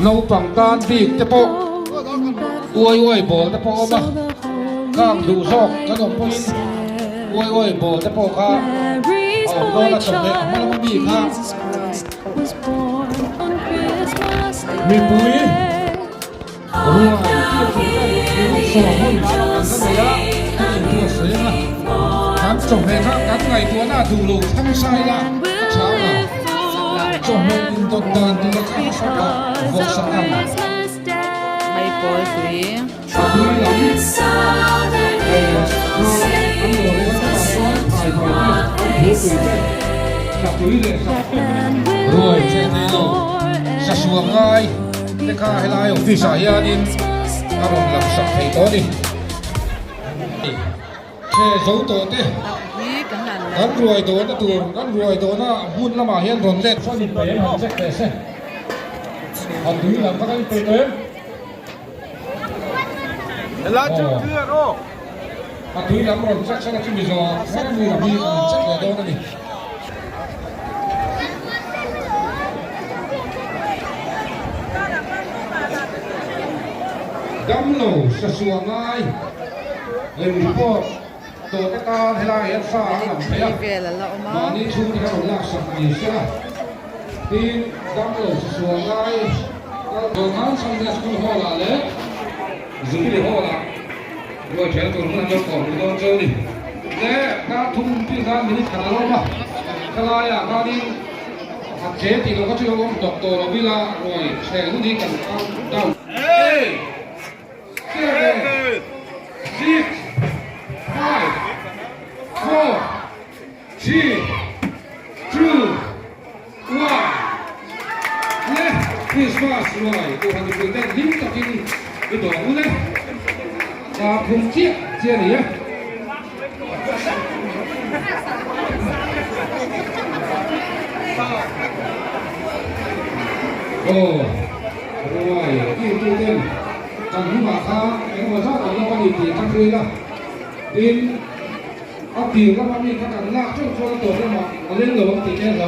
nấu bằng tan bị te po ôi bò te po mà cam đủ sọc cái đồng pin ôi bò te po ca đó là chồng đấy mà nó bị ca mình bùi rồi sọ hôn ăn cái này á mua sấy mà cán chồng này khác cán ngày tua na đủ lù thăng sai là cháo là chồng này tốt tàn thì nó khác sao là vô sắc ăn May Paul Free. Rồi trên này đâu sa xuống ngay để khai lại ở phía sau nhà đi à rồi làm sạch thấy tốt đi xe dấu tốt đi gắn ruồi tốt nó tuồng gắn ruồi tốt nó hun là mà hiện rộn rệt cho nhìn thấy họ chắc để xem họ túi làm các anh tới tới lá chưa chưa đâu họ túi làm rồi chắc sẽ là cái gì rồi các anh làm gì chắc là đâu đó đi đâm lẩu sa xuống ngay lên report tổ cái ta hay là hiện sa làm thế à Về là lậu mà mà. đi chung thì họ lạc sập gì chứ tin đâm lẩu sa xuống ngay tổ ngắn xong ra school hall là đấy giữ cái hall là rồi chuyện tổ nó cho còn nó chơi đi đấy ta thung tin ra mình khá là lâu mà cái này à ta đi học chế thì nó có chưa có đọc tổ là vì là rồi sẽ cũng đi cần đau 7, 6, 5, 4, 3, 2, 1 Left Christmas rồi cô hàng người ta dính cho cái tổ cũng đấy và cùng chia này nhé rồi yêu tiên chẳng mà khá cái mà sao còn nó đi thì tăng tươi đó tin áp tiền các bạn đi các bạn lạc trong cho tổ mà lên rồi thì cái là